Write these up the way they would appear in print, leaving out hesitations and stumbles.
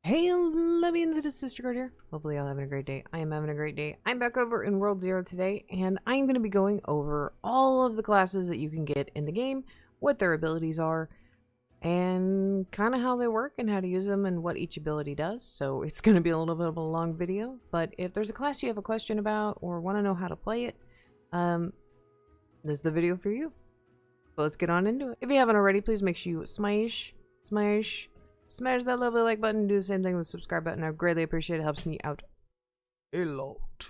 Hey, Levians, it is Sister Guard here. Hopefully y'all having a great day. I am having a great day. I'm back over in World Zero today, and I'm going to be going over all of the classes that you can get in the game, what their abilities are, and kind of how they work and how to use them and what each ability does. So it's going to be a little bit of a long video, but if there's a class you have a question about or want to know how to play it, this is the video for you. So let's get on into it. If you haven't already, please make sure you smash that lovely like button. Do the same thing with the subscribe button. I greatly appreciate it. Helps me out a lot.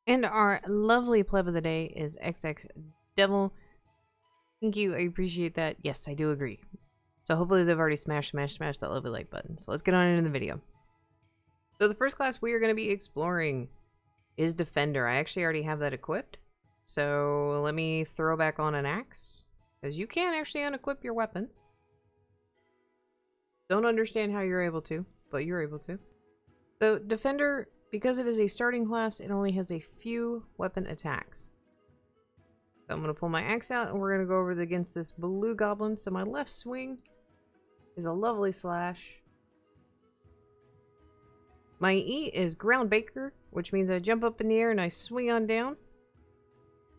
And our lovely pleb of the day is XX Devil. Thank you. I appreciate that. Yes, I do agree. So hopefully they've already smashed that lovely like button. So let's get on into the video. So the first class we are going to be exploring is Defender. I actually already have that equipped. So let me throw back on an axe, because you can actually unequip your weapons. Don't understand how you're able to, but you're able to. So Defender, because it is a starting class, it only has a few weapon attacks. So I'm going to pull my axe out and we're going to go over against this blue goblin. So my left swing is a lovely slash. My E is Ground Baker, which means I jump up in the air and I swing on down.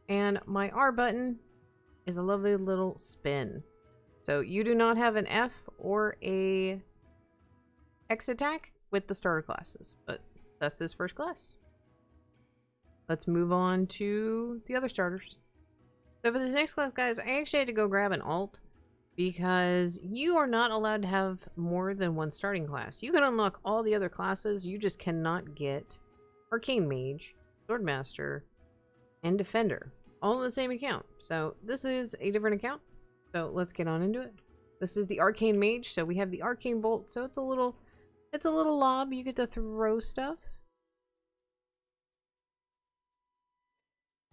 And my R button is a lovely little spin. So you do not have an F or a X attack with the starter classes, but that's this first class. Let's move on to the other starters. So for this next class, guys, I actually had to go grab an alt because you are not allowed to have more than one starting class. You can unlock all the other classes, you just cannot get Arcane Mage, Swordmaster, and Defender all in the same account. So this is a different account. So let's get on into it. This is the Arcane Mage, so we have the Arcane Bolt, so it's a little lob. You get to throw stuff.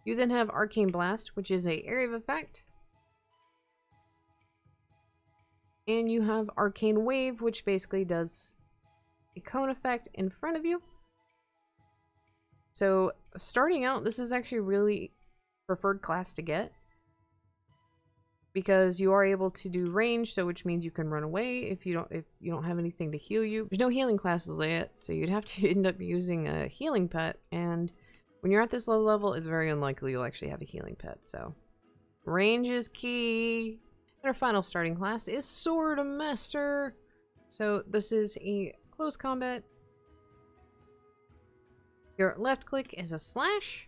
You then have Arcane Blast, which is a area of effect. And you have Arcane Wave, which basically does a cone effect in front of you. So starting out, this is actually really preferred class to get, because you are able to do range, so which means you can run away if you don't have anything to heal you. There's no healing classes yet, so you'd have to end up using a healing pet, and when you're at this low level, it's very unlikely you'll actually have a healing pet. So range is key. And our final starting class is Swordmaster. So this is a close combat. Your left click is a slash.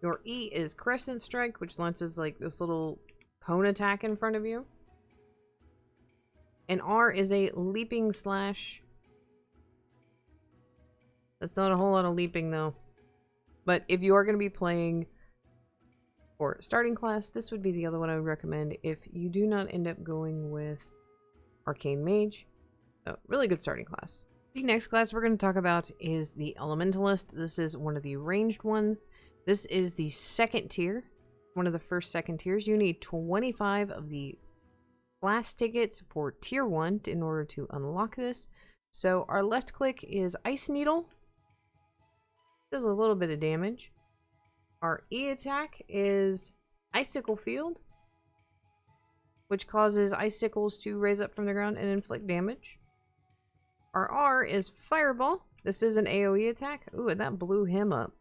Your E is Crescent Strike, which launches like this little cone attack in front of you. And R is a leaping slash. That's not a whole lot of leaping though. But if you are going to be playing for starting class, this would be the other one I would recommend if you do not end up going with Arcane Mage. So really good starting class. The next class we're going to talk about is the Elementalist. This is one of the ranged ones. This is the second tier, one of the first second tiers. You need 25 of the class tickets for tier 1 in order to unlock this. So our left click is Ice Needle. Does a little bit of damage. Our E attack is Icicle Field, which causes icicles to raise up from the ground and inflict damage. Our R is Fireball. This is an AoE attack. Ooh, and that blew him up.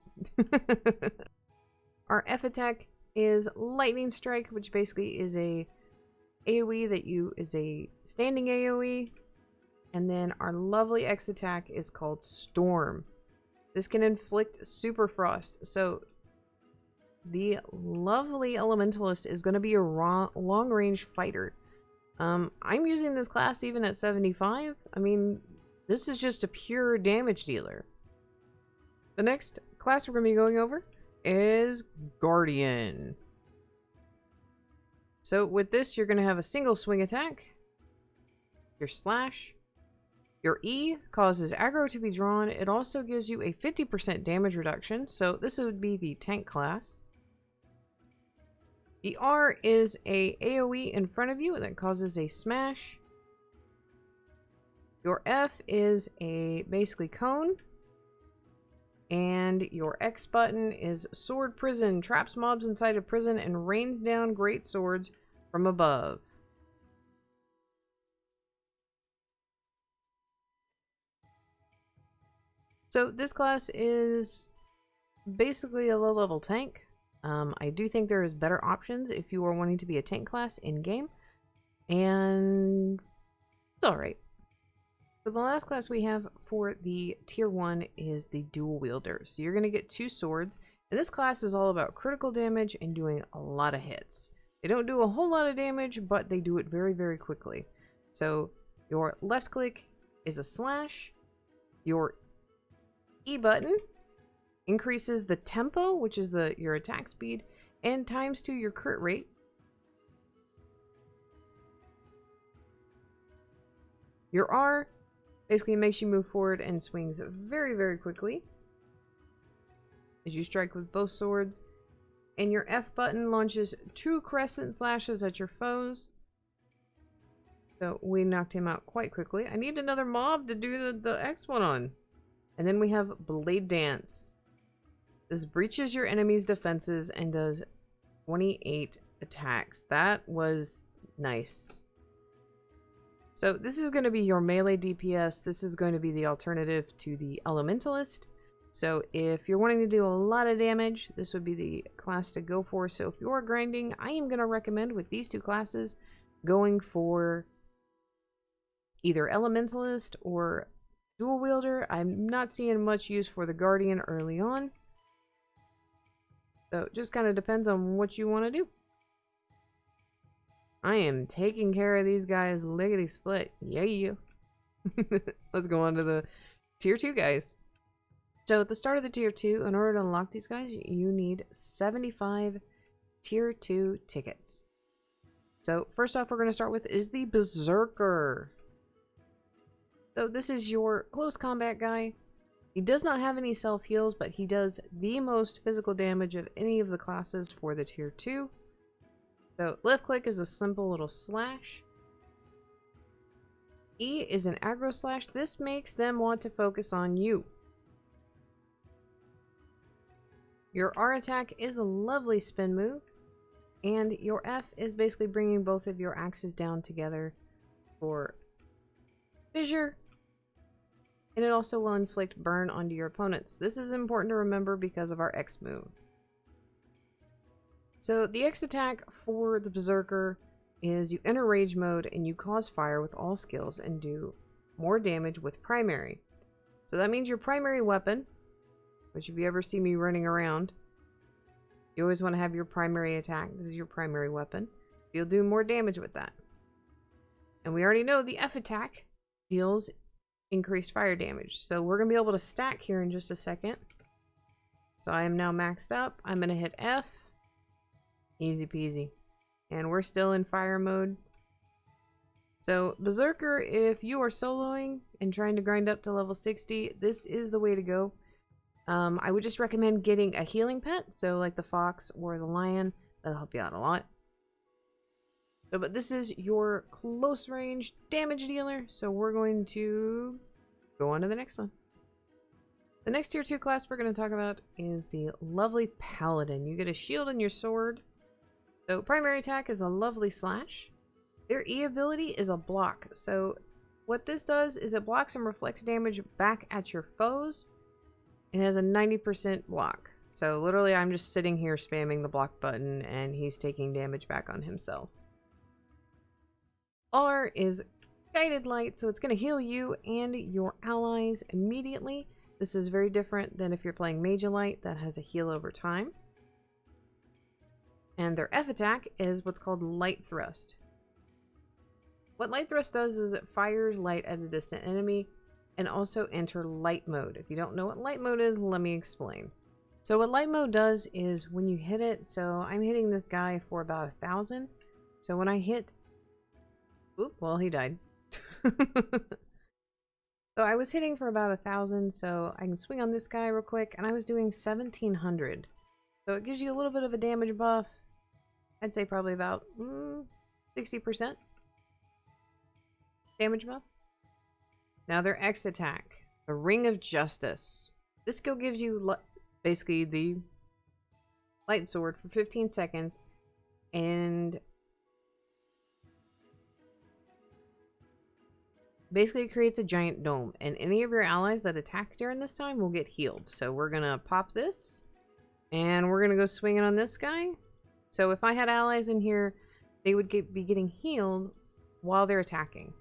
Our F attack is Lightning Strike, which basically is a AoE is a standing AoE. And then our lovely X attack is called Storm. This can inflict Super Frost. So the lovely Elementalist is going to be a long range fighter. I'm using this class even at 75. I mean, this is just a pure damage dealer. The next class we're going to be going over is Guardian. So with this, you're going to have a single swing attack. Your slash. Your E causes aggro to be drawn. It also gives you a 50% damage reduction. So this would be the tank class. The R is a AoE in front of you that causes a smash. Your F is a basically cone. And your X button is Sword Prison. Traps mobs inside a prison and rains down great swords from above. So this class is basically a low-level tank. I do think there is better options if you are wanting to be a tank class in-game. And it's alright. So the last class we have for the tier 1 is the dual wielder. So you're going to get 2 swords. And this class is all about critical damage and doing a lot of hits. They don't do a whole lot of damage, but they do it very, very quickly. So your left click is a slash. Your E button increases the tempo, which is your attack speed, and times 2 your crit rate. Your R basically makes you move forward and swings very, very quickly as you strike with both swords. And your F button launches 2 crescent slashes at your foes. So we knocked him out quite quickly. I need another mob to do the X one on. And then we have Blade Dance. This breaches your enemy's defenses and does 28 attacks. That was nice. So this is going to be your melee DPS. This is going to be the alternative to the Elementalist. So if you're wanting to do a lot of damage, this would be the class to go for. So if you're grinding, I am going to recommend with these 2 classes going for either Elementalist or Dual Wielder. I'm not seeing much use for the Guardian early on. So it just kind of depends on what you want to do. I am taking care of these guys lickety split. Yeah. Let's go on to the tier 2 guys. So at the start of the tier 2, in order to unlock these guys, you need 75 tier 2 tickets. So first off, we're going to start with is the Berserker. So this is your close combat guy. He does not have any self-heals, but he does the most physical damage of any of the classes for the tier 2. So left click is a simple little slash. E is an aggro slash. This makes them want to focus on you. Your R attack is a lovely spin move. And your F is basically bringing both of your axes down together for fissure. And it also will inflict burn onto your opponents. This is important to remember because of our X move. So the X attack for the Berserker is you enter rage mode and you cause fire with all skills and do more damage with primary. So that means your primary weapon, which if you ever see me running around, you always want to have your primary attack. This is your primary weapon. You'll do more damage with that. And we already know the F attack deals increased fire damage. So we're going to be able to stack here in just a second. So I am now maxed up. I'm going to hit F. Easy peasy. And we're still in fire mode. So Berserker, if you are soloing and trying to grind up to level 60, this is the way to go. I would just recommend getting a healing pet. So like the fox or the lion. That'll help you out a lot. So, but this is your close range damage dealer. So we're going to go on to the next one. The next tier 2 class we're going to talk about is the lovely Paladin. You get a shield and your sword. So primary attack is a lovely slash. Their E ability is a block. So what this does is it blocks and reflects damage back at your foes. It has a 90% block. So literally I'm just sitting here spamming the block button and he's taking damage back on himself. R is guided light, so it's going to heal you and your allies immediately. This is very different than if you're playing Mage of Light that has a heal over time. And their F attack is what's called light thrust. What light thrust does is it fires light at a distant enemy and also enter light mode. If you don't know what light mode is, let me explain. So what light mode does is when you hit it, so I'm hitting this guy for about 1,000. So when I hit, oop, well, he died. So I was hitting for about 1,000, so I can swing on this guy real quick, and I was doing 1,700. So it gives you a little bit of a damage buff. I'd say probably about 60% damage buff. Now their X attack, the Ring of Justice. This skill gives you basically the light sword for 15 seconds and basically creates a giant dome, and any of your allies that attack during this time will get healed. So we're gonna pop this and we're gonna go swinging on this guy. So if I had allies in here, they would be getting healed while they're attacking.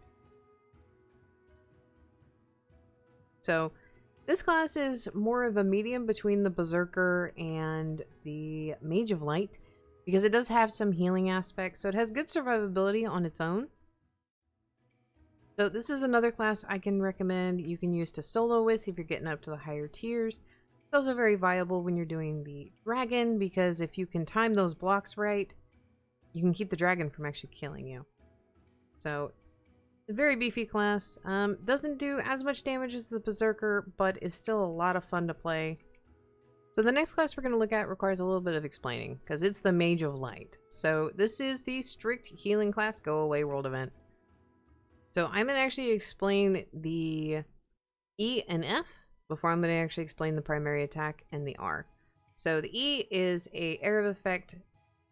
So this class is more of a medium between the Berserker and the Mage of Light because it does have some healing aspects. So it has good survivability on its own. So this is another class I can recommend you can use to solo with if you're getting up to the higher tiers. It's also very viable when you're doing the dragon because if you can time those blocks right, you can keep the dragon from actually killing you. So a very beefy class. Doesn't do as much damage as the Berserker, but is still a lot of fun to play. So the next class we're going to look at requires a little bit of explaining because it's the Mage of Light. So this is the strict healing class, go away world event. So I'm going to actually explain the E and F before I'm going to actually explain the primary attack and the R. So the E is a area of effect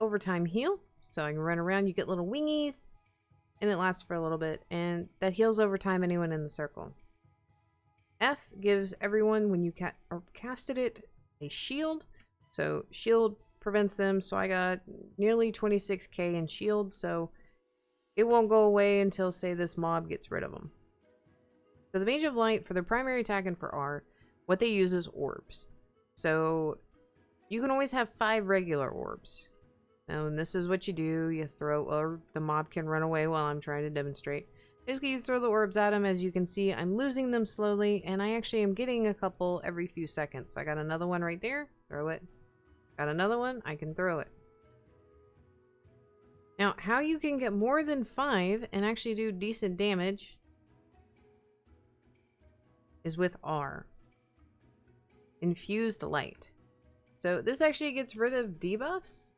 overtime heal. So I can run around, you get little wingies, and it lasts for a little bit, and that heals over time anyone in the circle. F gives everyone, when you casted it, a shield. So shield prevents them, so I got nearly 26k in shield, so it won't go away until, say, this mob gets rid of them. So the Mage of Light, for their primary attack and for R, what they use is orbs. So you can always have 5 regular orbs. And this is what you do. You throw, or the mob can run away while I'm trying to demonstrate. Basically, you throw the orbs at them. As you can see, I'm losing them slowly, and I actually am getting a couple every few seconds. So I got another one right there. Throw it. Got another one. I can throw it. Now, how you can get more than 5 and actually do decent damage is with R. Infused Light. So this actually gets rid of debuffs,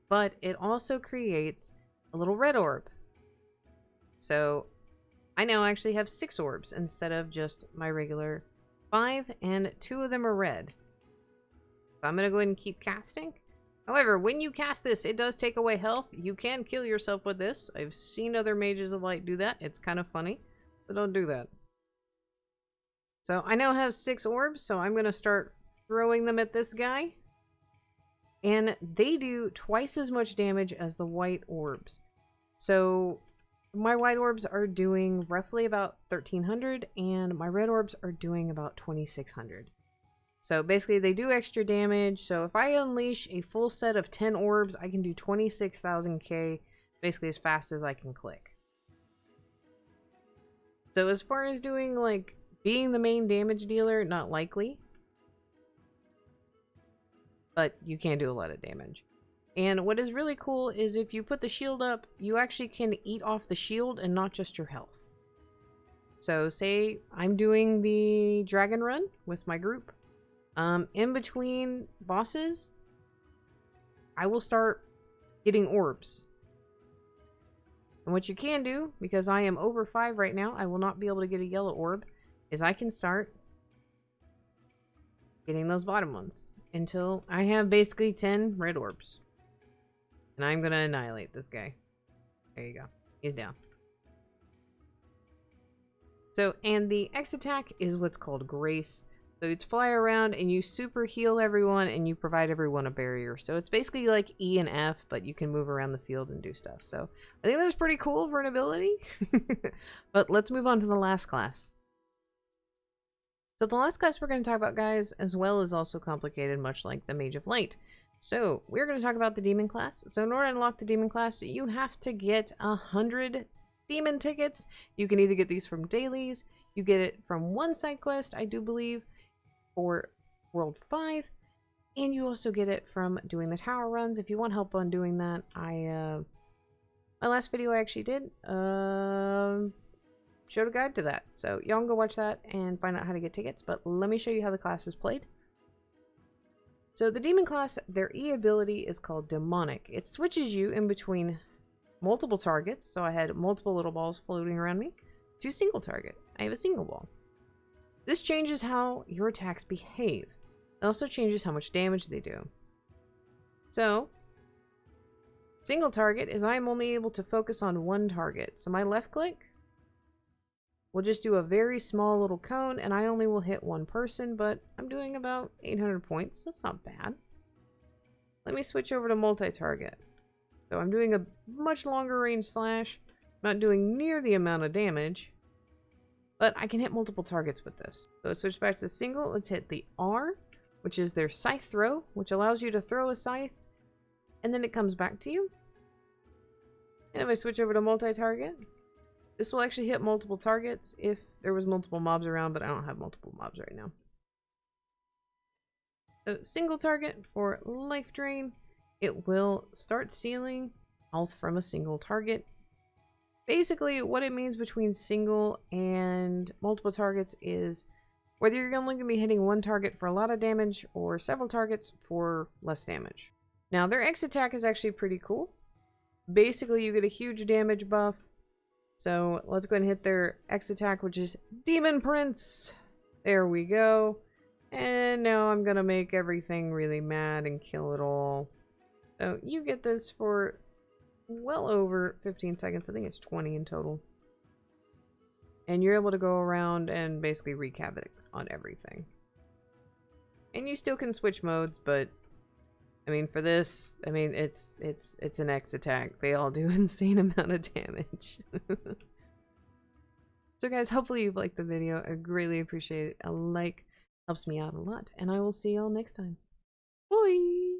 but it also creates a little red orb. So I now actually have 6 orbs instead of just my regular 5, and 2 of them are red. So I'm going to go ahead and keep casting. However, when you cast this, it does take away health. You can kill yourself with this. I've seen other Mages of Light do that. It's kind of funny, so don't do that. So I now have 6 orbs, so I'm going to start throwing them at this guy. And they do twice as much damage as the white orbs. So my white orbs are doing roughly about 1300, and my red orbs are doing about 2600. So basically they do extra damage. So if I unleash a full set of 10 orbs, I can do 26,000k basically as fast as I can click. So as far as doing, like, being the main damage dealer, not likely. But you can do a lot of damage. And what is really cool is if you put the shield up, you actually can eat off the shield and not just your health. So say I'm doing the dragon run with my group. In between bosses, I will start getting orbs. And what you can do, because I am over 5 right now, I will not be able to get a yellow orb, is I can start getting those bottom ones until I have basically 10 red orbs. And I'm going to annihilate this guy. There you go. He's down. So, and the X attack is what's called Grace. So you fly around and you super heal everyone and you provide everyone a barrier. So it's basically like E and F, but you can move around the field and do stuff. So I think that's pretty cool for an ability. But let's move on to the last class. So the last class we're going to talk about, guys, as well, is also complicated, much like the Mage of Light. So we're going to talk about the Demon class. So in order to unlock the Demon class, you have to get 100 Demon tickets. You can either get these from dailies, you get it from one side quest, I do believe, for World 5, and you also get it from doing the tower runs. If you want help on doing that, my last video I actually did showed a guide to that, so y'all can go watch that and find out how to get tickets. But let me show you how the class is played. So the Demon class, their E ability is called Demonic. It switches you in between multiple targets, so I had multiple little balls floating around me, to single target. I have a single ball. This changes how your attacks behave. It also changes how much damage they do. So, single target is I am only able to focus on one target. So my left click will just do a very small little cone, and I only will hit one person, but I'm doing about 800 points. That's not bad. Let me switch over to multi-target. So I'm doing a much longer range slash, not doing near the amount of damage, but I can hit multiple targets with this. So switch back to single. Let's hit the R, which is their scythe throw, which allows you to throw a scythe, and then it comes back to you. And if I switch over to multi-target, this will actually hit multiple targets if there was multiple mobs around, but I don't have multiple mobs right now. So single target for life drain, it will start stealing health from a single target. Basically, what it means between single and multiple targets is whether you're only going to be hitting one target for a lot of damage or several targets for less damage. Now, their X attack is actually pretty cool. Basically, you get a huge damage buff. So let's go ahead and hit their X attack, which is Demon Prince. There we go. And now I'm going to make everything really mad and kill it all. So you get this for well over 15 seconds. I think it's 20 in total. And you're able to go around and basically wreak havoc on everything. And you still can switch modes, but I mean, for this, I mean, it's an X attack. They all do insane amount of damage. So guys, hopefully you've liked the video. I greatly appreciate it. A like helps me out a lot. And I will see y'all next time. Bye!